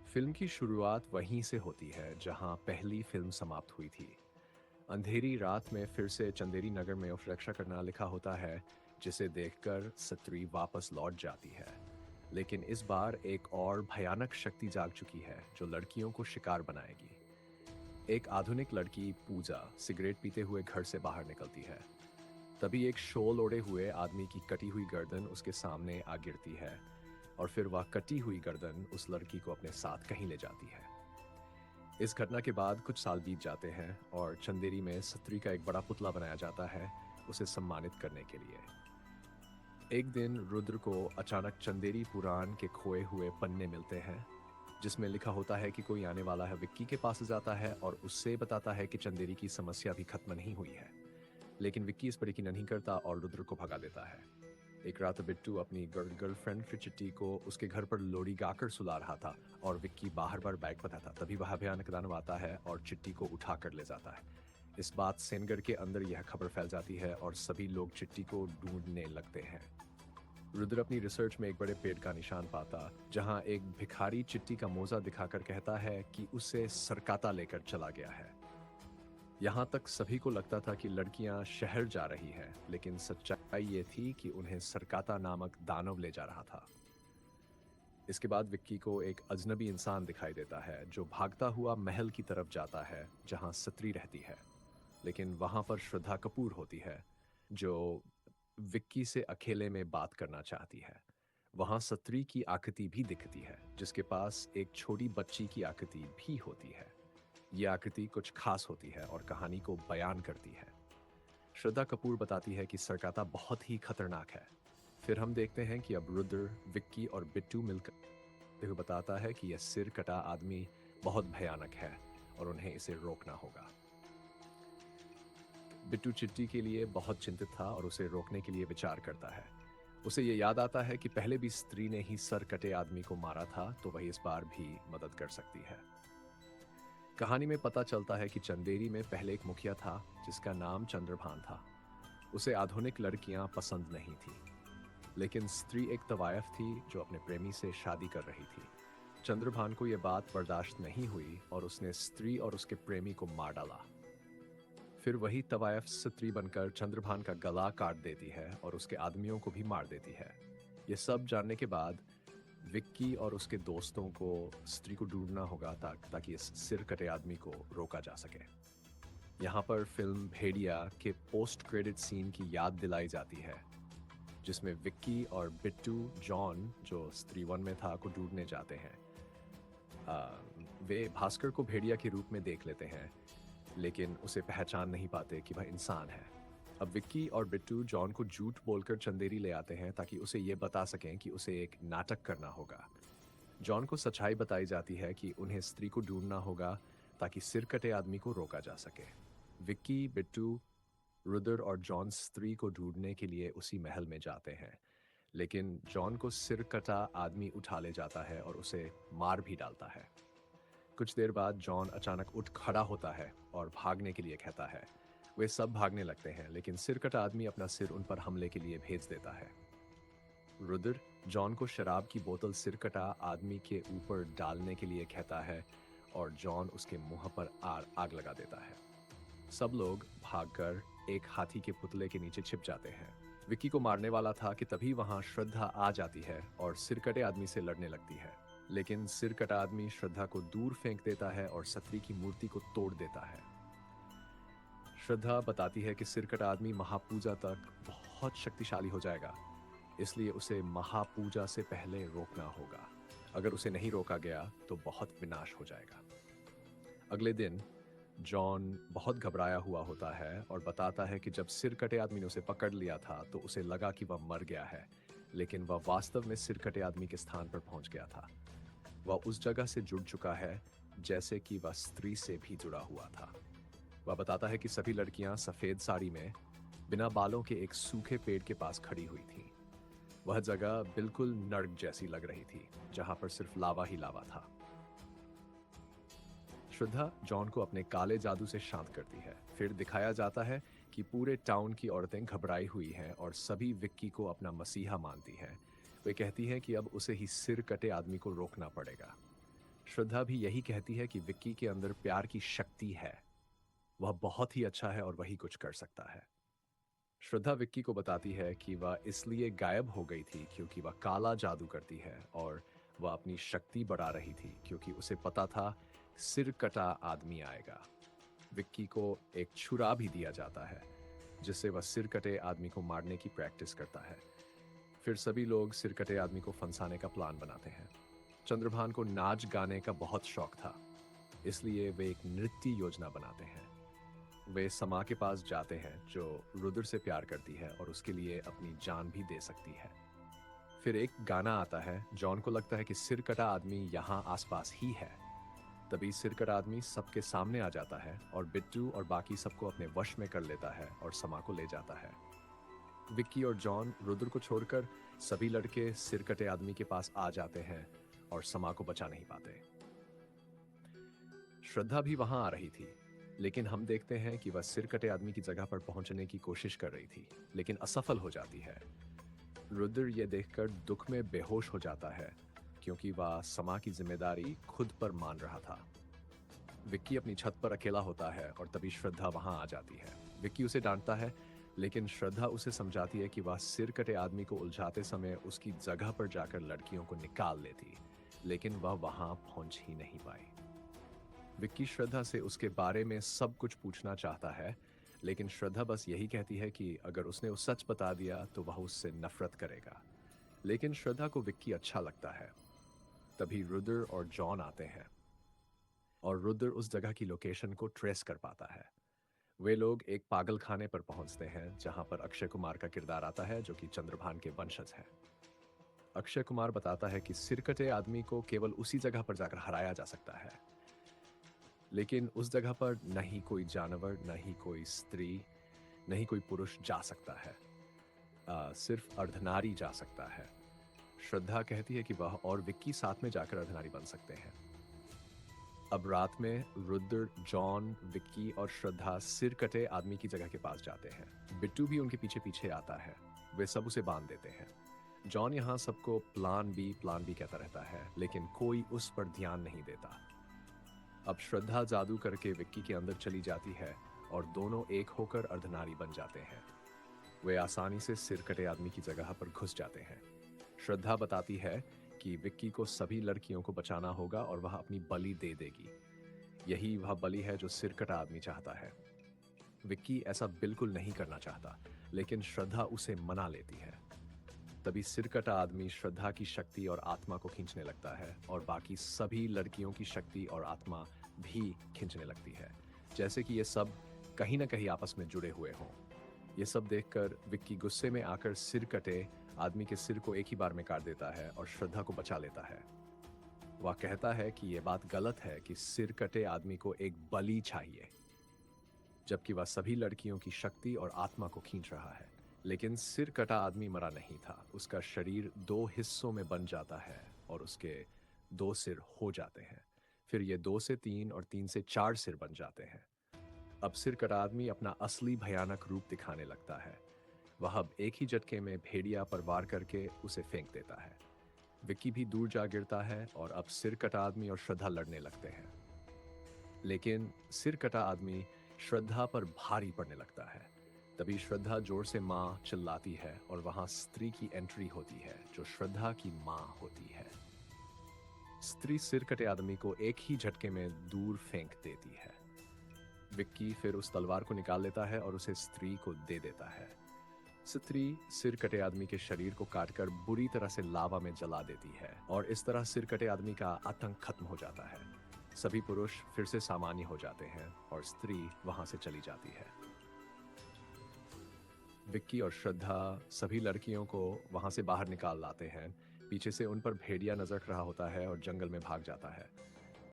Film की शुरुआत वहीं से होती है जहां पहली फिल्म समाप्त हुई थी। अंधेरी रात में फिर से चंदेरी नगर में सुरक्षा करना लिखा होता है, जिसे देखकर सत्री वापस लौट जाती है। लेकिन इस बार एक और भयानक शक्ति जाग चुकी है जो लड़कियों को शिकार बनाएगी। एक आधुनिक लड़की पूजा सिगरेट पीते हुए घर से बाहर निकलती है। तभी एक शॉल ओढ़े हुए आदमी की कटी हुई गर्दन उसके सामने आ गिरती है, और फिर वह कटी हुई गर्दन उस लड़की को अपने साथ कहीं ले जाती है। इस घटना के बाद कुछ साल बीत जाते हैं और चंदेरी में सत्री का एक बड़ा पुतला बनाया जाता है, उसे सम्मानित करने के लिए। एक दिन रुद्र को अचानक चंदेरी पुराण के खोए हुए पन्ने मिलते हैं, जिसमें लिखा होता है कि कोई आने वाला है। विक्की के पास जाता है और उससे बताता है कि चंदेरी की समस्या भी खत्म नहीं हुई है। लेकिन विक्की इस पर यकीन नहीं करता और रुद्र को भगा देता है। एक रात बिट्टू अपनी गर्लफ्रेंड फिर चिट्टी को उसके घर पर लोरी गाकर सुला रहा था और विक्की बाहर बार बैग पता था। तभी वह भयानक दानव आता है और चिट्टी को उठा कर ले जाता है। इस बात सेनगर के अंदर यह खबर फैल जाती है और सभी लोग चिट्टी को ढूंढने लगते हैं। रुद्र अपनी रिसर्च में एक बड़े पेड़ का निशान पाता, जहां एक भिखारी चिट्टी का मोजा दिखाकर कहता है कि उसे सरकाता लेकर चला गया है। यहाँ तक सभी को लगता था कि लड़कियां शहर जा रही हैं, लेकिन सच्चाई ये थी कि उन्हें सरकाता नामक दानव ले जा रहा था। इसके बाद विक्की को एक अजनबी इंसान दिखाई देता है जो भागता हुआ महल की तरफ जाता है जहां सत्री रहती है। लेकिन वहां पर श्रद्धा कपूर होती है, जो विक्की से अकेले में बात करना चाहती है। वहां सत्री की आकृति भी दिखती है, जिसके पास एक छोटी बच्ची की आकृति भी होती है। ये आकृति कुछ खास होती है और कहानी को बयान करती है। श्रद्धा कपूर बताती है कि सरकाता बहुत ही खतरनाक है। फिर हम देखते हैं कि अब रुद्र, विक्की और बिट्टू मिलकर हुए बताता है कि यह सिर कटा आदमी बहुत भयानक है और उन्हें इसे रोकना होगा। बिट्टू चिट्टी के लिए बहुत चिंतित था और उसे रोकने के लिए विचार करता है। उसे ये याद आता है कि पहले भी स्त्री ने ही सर कटे आदमी को मारा था, तो वही इस बार भी मदद कर सकती है। कहानी में पता चलता है कि चंदेरी में पहले एक मुखिया था जिसका नाम चंद्रभान था। उसे आधुनिक लड़कियां पसंद नहीं थी, लेकिन स्त्री एक तवायफ थी जो अपने प्रेमी से शादी कर रही थी। चंद्रभान को यह बात बर्दाश्त नहीं हुई और उसने स्त्री और उसके प्रेमी को मार डाला। फिर वही तवायफ स्त्री बनकर चंद्रभान का गला काट देती है और उसके आदमियों को भी मार देती है। ये सब जानने के बाद विक्की और उसके दोस्तों को स्त्री को ढूंढना होगा ताकि इस सिर कटे आदमी को रोका जा सके। यहाँ पर फिल्म भेड़िया के पोस्ट क्रेडिट सीन की याद दिलाई जाती है, जिसमें विक्की और बिट्टू जॉन, जो स्त्री वन में था, को ढूंढने जाते हैं। वे भास्कर को भेड़िया के रूप में देख लेते हैं, लेकिन उसे पहचान नहीं पाते कि वह इंसान है। अब विक्की और बिट्टू जॉन को झूठ बोलकर चंदेरी ले आते हैं ताकि उसे ये बता सकें कि उसे एक नाटक करना होगा। जॉन को सच्चाई बताई जाती है कि उन्हें स्त्री को ढूंढना होगा ताकि सिर कटे आदमी को रोका जा सके। विक्की, बिट्टू, रुद्र और जॉन स्त्री को ढूंढने के लिए उसी महल में जाते हैं, लेकिन जॉन को सिर कटा आदमी उठा ले जाता है और उसे मार भी डालता है। कुछ देर बाद जॉन अचानक उठ खड़ा होता है और भागने के लिए कहता है। वे सब भागने लगते हैं, लेकिन सिरकटा आदमी अपना सिर उन पर हमले के लिए भेज देता है। रुद्र जॉन को शराब की बोतल सिरकटा आदमी के ऊपर डालने के लिए कहता है और जॉन उसके मुंह पर आग लगा देता है। सब लोग भागकर एक हाथी के पुतले के नीचे छिप जाते हैं। विक्की को मारने वाला था कि तभी वहां श्रद्धा आ जाती है और सिरकटे आदमी से लड़ने लगती है। लेकिन सिरकटा आदमी श्रद्धा को दूर फेंक देता है और सत्री की मूर्ति को तोड़ देता है। श्रद्धा बताती है कि सिरकटा आदमी महापूजा तक बहुत शक्तिशाली हो जाएगा, इसलिए उसे महापूजा से पहले रोकना होगा। अगर उसे नहीं रोका गया तो बहुत विनाश हो जाएगा। अगले दिन जॉन बहुत घबराया हुआ होता है और बताता है कि जब सिर कटे आदमी ने उसे पकड़ लिया था तो उसे लगा कि वह मर गया है, लेकिन वह वास्तव में सिर कटे आदमी के स्थान पर पहुंच गया था। वह उस जगह से जुड़ चुका है जैसे कि वह स्त्री से भी जुड़ा हुआ था। वह बताता है कि सभी लड़कियां सफेद साड़ी में बिना बालों के एक सूखे पेड़ के पास खड़ी हुई थीं। वह जगह बिल्कुल नर्क जैसी लग रही थी, जहां पर सिर्फ लावा ही लावा था। श्रद्धा जॉन को अपने काले जादू से शांत करती है। फिर दिखाया जाता है कि पूरे टाउन की औरतें घबराई हुई हैं और सभी विक्की को अपना मसीहा मानती हैं। वे कहती हैं कि अब उसे ही सिर कटे आदमी को रोकना पड़ेगा। श्रद्धा भी यही कहती है कि विक्की के अंदर प्यार की शक्ति है, वह बहुत ही अच्छा है और वही कुछ कर सकता है। श्रद्धा विक्की को बताती है कि वह इसलिए गायब हो गई थी क्योंकि वह काला जादू करती है और वह अपनी शक्ति बढ़ा रही थी क्योंकि उसे पता था सिर कटा आदमी आएगा। विक्की को एक छुरा भी दिया जाता है जिससे वह सिर कटे आदमी को मारने की प्रैक्टिस करता है। फिर सभी लोग सिर कटे आदमी को फंसाने का प्लान बनाते हैं। चंद्रभान को नाच गाने का बहुत शौक था, इसलिए वे एक नृत्य योजना बनाते हैं। वे समा के पास जाते हैं जो रुद्र से प्यार करती है और उसके लिए अपनी जान भी दे सकती है। फिर एक गाना आता है। जॉन को लगता है कि सिर कटा आदमी यहाँ आसपास ही है। तभी सिर कटा आदमी सबके सामने आ जाता है और बिट्टू और बाकी सबको अपने वश में कर लेता है और समा को ले जाता है। विक्की और जॉन रुद्र को छोड़कर सभी लड़के सिर कटे आदमी के पास आ जाते हैं और समा को बचा नहीं पाते। श्रद्धा भी वहां आ रही थी, लेकिन हम देखते हैं कि वह सिर कटे आदमी की जगह पर पहुंचने की कोशिश कर रही थी, लेकिन असफल हो जाती है। रुद्र ये देखकर दुख में बेहोश हो जाता है क्योंकि वह समा की जिम्मेदारी खुद पर मान रहा था। विक्की अपनी छत पर अकेला होता है और तभी श्रद्धा वहां आ जाती है। विक्की उसे डांटता है, लेकिन श्रद्धा उसे समझाती है कि वह सिर कटे आदमी को उलझाते समय उसकी जगह पर जाकर लड़कियों को निकाल लेती, लेकिन वह वहां पहुंच ही नहीं पाई। विक्की श्रद्धा से उसके बारे में सब कुछ पूछना चाहता है, लेकिन श्रद्धा बस यही कहती है कि अगर उसने वो सच बता दिया तो वह उससे नफरत करेगा। लेकिन श्रद्धा को विक्की अच्छा लगता है। तभी रुद्र और जॉन आते हैं और रुद्र उस जगह की लोकेशन को ट्रेस कर पाता है। वे लोग एक पागल खाने पर पहुंचते हैं जहां पर अक्षय कुमार का किरदार आता है जो कि चंद्रभान के वंशज है। अक्षय कुमार बताता है कि सिरकटे आदमी को केवल उसी जगह पर जाकर हराया जा सकता है, लेकिन उस जगह पर न ही कोई जानवर, न ही कोई स्त्री, न ही कोई पुरुष जा सकता है। सिर्फ अर्धनारी जा सकता है। श्रद्धा कहती है कि वह और विक्की साथ में जाकर अर्धनारी बन सकते हैं। अब रात में रुद्र, जॉन, विक्की और श्रद्धा सिर कटे आदमी की जगह के पास जाते हैं। बिट्टू भी उनके पीछे पीछे आता है। वे सब उसे बांध देते हैं। जॉन यहाँ सबको प्लान बी कहता रहता है, लेकिन कोई उस पर ध्यान नहीं देता। अब श्रद्धा जादू करके विक्की के अंदर चली जाती है और दोनों एक होकर अर्धनारी बन जाते हैं। वे आसानी से सिर कटे आदमी की जगह पर घुस जाते हैं। श्रद्धा बताती है कि विक्की को सभी लड़कियों को बचाना होगा और वह अपनी बलि दे देगी। यही वह बलि है जो सिर कटा आदमी चाहता है। विक्की ऐसा बिल्कुल नहीं करना चाहता, लेकिन श्रद्धा उसे मना लेती है। तभी सिर कटा आदमी श्रद्धा की शक्ति और आत्मा को खींचने लगता है और बाकी सभी लड़कियों की शक्ति और आत्मा भी खींचने लगती है, जैसे कि ये सब कहीं ना कहीं आपस में जुड़े हुए हों। ये सब देखकर विक्की गुस्से में आकर सिर कटे आदमी के सिर को एक ही बार में काट देता है और श्रद्धा को बचा लेता है। वह कहता है कि यह बात गलत है कि सिर कटे आदमी को एक बलि चाहिए, जबकि वह सभी लड़कियों की शक्ति और आत्मा को खींच रहा है। लेकिन सिर कटा आदमी मरा नहीं था। उसका शरीर 2 हिस्सों में बन जाता है और उसके 2 सिर हो जाते हैं। फिर ये 2 से 3 और 3 से 4 सिर बन जाते हैं। अब सिर कटा आदमी अपना असली भयानक रूप दिखाने लगता है। वह अब एक ही झटके में भेड़िया पर वार करके उसे फेंक देता है। विक्की भी दूर जा गिरता है और अब सिर कटा आदमी और श्रद्धा लड़ने लगते हैं। लेकिन सिर कटा आदमी श्रद्धा पर भारी पड़ने लगता है। तभी श्रद्धा जोर से माँ चिल्लाती है और वहां स्त्री की एंट्री होती है जो श्रद्धा की माँ होती है। स्त्री सिर कटे आदमी को एक ही झटके में दूर फेंक देती है। विक्की फिर उस तलवार को निकाल लेता है और उसे स्त्री को दे देता है। स्त्री सिर कटे आदमी के शरीर को काटकर बुरी तरह से लावा में जला देती है और इस तरह सिर कटे आदमी का आतंक खत्म हो जाता है। सभी पुरुष फिर से सामान्य हो जाते हैं और स्त्री वहां से चली जाती है। विक्की और श्रद्धा सभी लड़कियों को वहां से बाहर निकाल लाते हैं। पीछे से उन पर भेड़िया नजर रहा होता है और जंगल में भाग जाता है।